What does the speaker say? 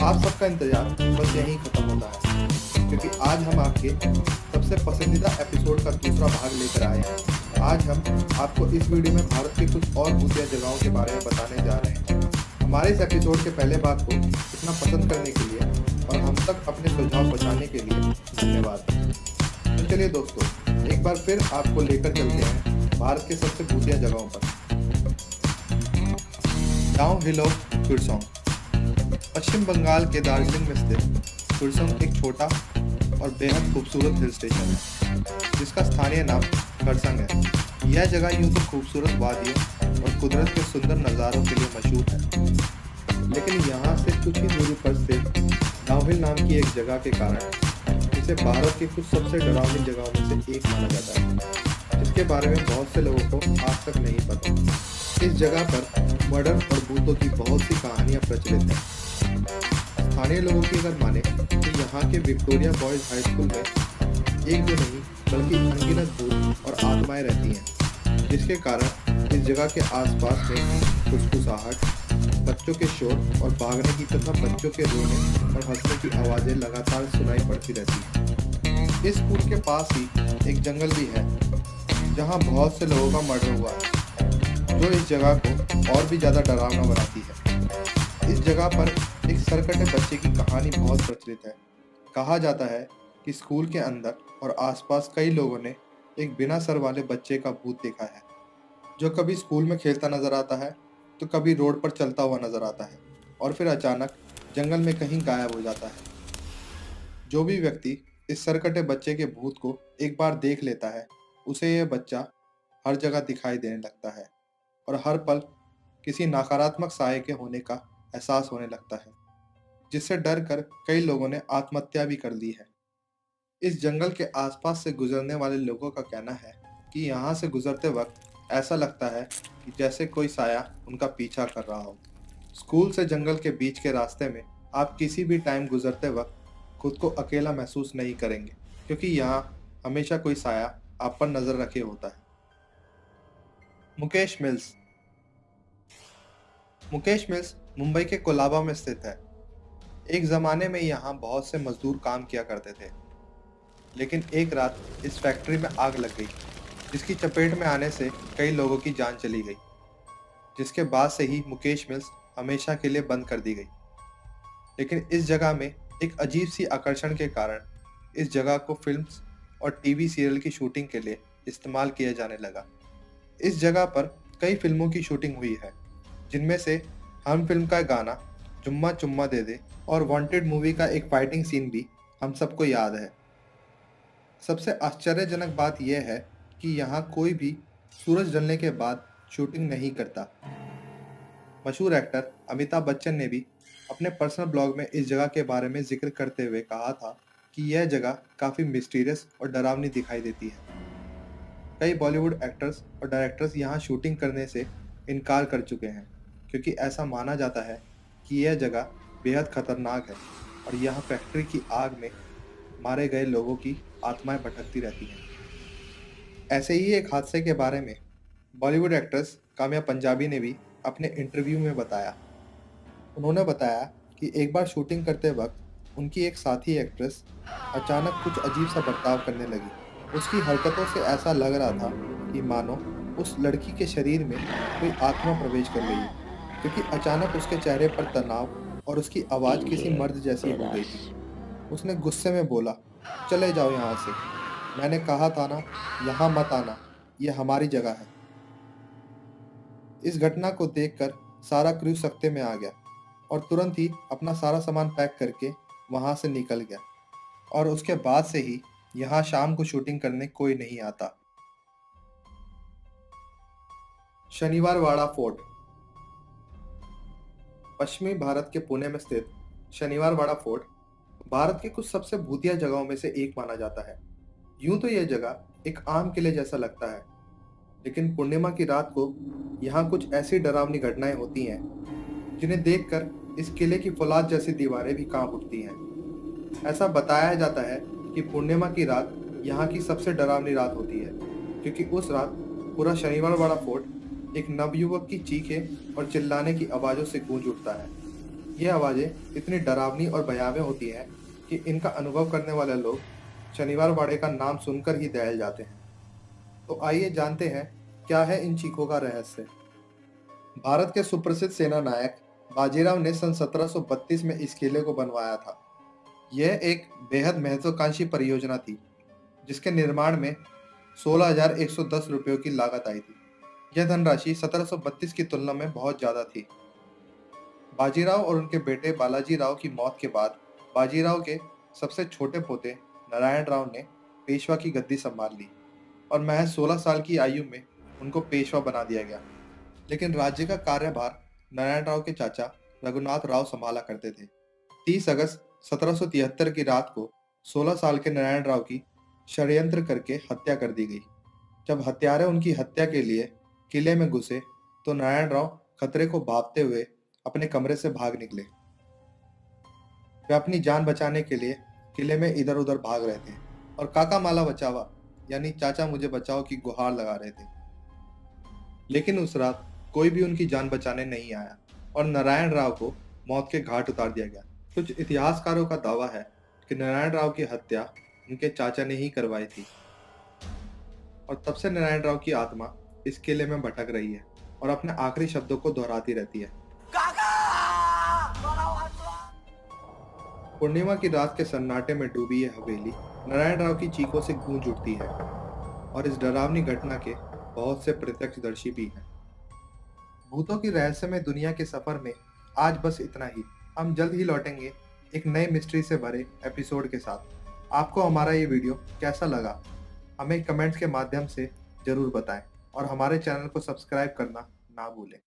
आप सबका इंतजार बस यहीं खत्म होता है, क्योंकि आज हम आपके सबसे पसंदीदा एपिसोड का दूसरा भाग लेकर आए हैं। आज हम आपको इस वीडियो में भारत के कुछ और भूतिया जगहों के बारे में बताने जा रहे हैं। हमारे इस एपिसोड के पहले भाग को इतना पसंद करने के लिए और हम तक अपने सुझाव पहुंचाने के लिए धन्यवाद। तो चलिए दोस्तों, एक बार फिर आपको लेकर चलते हैं भारत के सबसे भूतिया जगहों पर। Downhill of Kurseong. Paschim Bangal के दार्जिलिंग में स्थित कुरसोंग एक छोटा और बेहद खूबसूरत हिल स्टेशन है, जिसका स्थानीय नाम खरसंग है। यह जगह यूं तो खूबसूरत वादियों और कुदरत के सुंदर नज़ारों के लिए मशहूर है, लेकिन यहाँ से कुछ ही दूरी पर स्थित डाउनहिल नाम की एक जगह के कारण इसे भारत की कुछ सबसे डरावनी जगहों में से एक माना जाता है, जिसके बारे में बहुत से लोगों को आज तक नहीं पता। इस जगह पर मर्डर और भूतों की बहुत सी कहानियां प्रचलित हैं। स्थानीय लोगों की अगर माने तो यहाँ के विक्टोरिया बॉयज हाई स्कूल में एक दो नहीं बल्कि अनगिनत भूत और आत्माएं रहती हैं, जिसके कारण इस जगह के आसपास में फुसफुसाहट, बच्चों के शोर और भागने की तथा बच्चों के रोने और हंसने की आवाज़ें लगातार सुनाई पड़ती रहती हैं। इस स्कूल के पास ही एक जंगल भी है, जहाँ बहुत से लोगों का मर्डर हुआ है, जो इस जगह को और भी ज़्यादा डरावना बनाती है। इस जगह पर एक सरकटे बच्चे की कहानी बहुत प्रचलित है। कहा जाता है कि स्कूल के अंदर और आसपास कई लोगों ने एक बिना सर वाले बच्चे का भूत देखा है, जो कभी स्कूल में खेलता नजर आता है तो कभी रोड पर चलता हुआ नजर आता है और फिर अचानक जंगल में कहीं गायब हो जाता है। जो भी व्यक्ति इस सरकटे बच्चे के भूत को एक बार देख लेता है, उसे यह बच्चा हर जगह दिखाई देने लगता है और हर पल किसी नकारात्मक साये के होने का एहसास होने लगता है, जिससे डर कर कई लोगों ने आत्महत्या भी कर ली है। इस जंगल के आसपास से गुजरने वाले लोगों का कहना है कि यहाँ से गुजरते वक्त ऐसा लगता है कि जैसे कोई साया उनका पीछा कर रहा हो। स्कूल से जंगल के बीच के रास्ते में आप किसी भी टाइम गुजरते वक्त खुद को अकेला महसूस नहीं करेंगे, क्योंकि यहाँ हमेशा कोई साया आप पर नजर रखे होता है। मुकेश मिल्स। मुकेश मिल्स मुंबई के कोलाबा में स्थित है। एक ज़माने में यहाँ बहुत से मजदूर काम किया करते थे, लेकिन एक रात इस फैक्ट्री में आग लग गई, जिसकी चपेट में आने से कई लोगों की जान चली गई, जिसके बाद से ही मुकेश मिल्स हमेशा के लिए बंद कर दी गई। लेकिन इस जगह में एक अजीब सी आकर्षण के कारण इस जगह को फिल्म्स और टीवी सीरियल की शूटिंग के लिए इस्तेमाल किया जाने लगा। इस जगह पर कई फिल्मों की शूटिंग हुई है, जिनमें से हम फिल्म का गाना चुम्मा चुम्मा दे दे और वांटेड मूवी का एक फाइटिंग सीन भी हम सबको याद है। सबसे आश्चर्यजनक बात यह है कि यहाँ कोई भी सूरज ढलने के बाद शूटिंग नहीं करता। मशहूर एक्टर अमिताभ बच्चन ने भी अपने पर्सनल ब्लॉग में इस जगह के बारे में जिक्र करते हुए कहा था कि यह जगह काफ़ी मिस्टीरियस और डरावनी दिखाई देती है। कई बॉलीवुड एक्टर्स और डायरेक्टर्स यहाँ शूटिंग करने से इनकार कर चुके हैं, क्योंकि ऐसा माना जाता है कि यह जगह बेहद खतरनाक है और यहाँ फैक्ट्री की आग में मारे गए लोगों की आत्माएं भटकती रहती हैं। ऐसे ही एक हादसे के बारे में बॉलीवुड एक्ट्रेस काम्या पंजाबी ने भी अपने इंटरव्यू में बताया। उन्होंने बताया कि एक बार शूटिंग करते वक्त उनकी एक साथी एक्ट्रेस अचानक कुछ अजीब सा बर्ताव करने लगी। उसकी हरकतों से ऐसा लग रहा था कि मानो उस लड़की के शरीर में कोई आत्मा प्रवेश कर गई, क्योंकि अचानक उसके चेहरे पर तनाव और उसकी आवाज़ किसी मर्द जैसी हो गई थी। उसने गुस्से में बोला, चले जाओ यहाँ से, मैंने कहा था ना यहाँ मत आना, ये हमारी जगह है। इस घटना को देखकर सारा क्रू सख्ते में आ गया और तुरंत ही अपना सारा सामान पैक करके वहाँ से निकल गया, और उसके बाद से ही यहाँ शाम को शूटिंग करने कोई नहीं आता। शनिवार वाड़ा फोर्ट। पश्चिमी भारत के पुणे में स्थित शनिवार वाड़ा फोर्ट भारत की कुछ सबसे भूतिया जगहों में से एक माना जाता है। यूं तो यह जगह एक आम किले जैसा लगता है, लेकिन पूर्णिमा की रात को यहाँ कुछ ऐसी डरावनी घटनाएं होती हैं जिन्हें देखकर इस किले की फौलाद जैसी दीवारें भी कांप उठती हैं। ऐसा बताया जाता है कि पूर्णिमा की रात यहाँ की सबसे डरावनी रात होती है, क्योंकि उस रात पूरा शनिवार वाड़ा फोर्ट एक नवयुवक की चीखें और चिल्लाने की आवाज़ों से गूंज उठता है। ये आवाज़ें इतनी डरावनी और भयावह होती हैं कि इनका अनुभव करने वाले लोग शनिवार वाड़े का नाम सुनकर ही दहल जाते हैं। तो आइए जानते हैं क्या है इन चीखों का रहस्य। भारत के सुप्रसिद्ध सेना नायक बाजीराव ने सन 1732 में इस किले को बनवाया था। यह एक बेहद महत्वाकांक्षी परियोजना थी जिसके निर्माण में 16,110 रुपयों की लागत आई थी। यह धनराशि 1732 की तुलना में बहुत ज्यादा थी। बाजीराव और उनके बेटे बालाजी राव की मौत के बाद बाजीराव के सबसे छोटे पोते नारायण राव ने पेशवा की गद्दी संभाल ली और महज 16 साल की आयु में उनको पेशवा बना दिया गया। लेकिन राज्य का कार्यभार नारायण राव के चाचा रघुनाथ राव संभाला करते थे। 30 अगस्त 1773 की रात को 16 साल के नारायण राव की षड्यंत्र करके हत्या कर दी गई। जब हत्यारे उनकी हत्या के लिए किले में घुसे तो नारायण राव खतरे को भांपते हुए अपने कमरे से भाग निकले। वे अपनी जान बचाने के लिए किले में इधर उधर भाग रहे थे और काका माला बचावा यानी चाचा मुझे बचाओ की गुहार लगा रहे थे। लेकिन उस रात कोई भी उनकी जान बचाने नहीं आया और नारायण राव को मौत के घाट उतार दिया गया। कुछ इतिहासकारों का दावा है कि नारायण राव की हत्या उनके चाचा ने ही करवाई थी और तब से नारायण राव की आत्मा इस किले में भटक रही है और अपने आखिरी शब्दों को दोहराती रहती है। पूर्णिमा की रात के सन्नाटे में डूबी यह हवेली नारायण राव की चीखों से गूंज उठती है और इस डरावनी घटना के बहुत से प्रत्यक्षदर्शी भी हैं। भूतों की रहस्यमय दुनिया के सफर में आज बस इतना ही। हम जल्द ही लौटेंगे एक नए मिस्ट्री से भरे एपिसोड के साथ। आपको हमारा ये वीडियो कैसा लगा हमें कमेंट्स के माध्यम से जरूर बताएं और हमारे चैनल को सब्सक्राइब करना ना भूलें।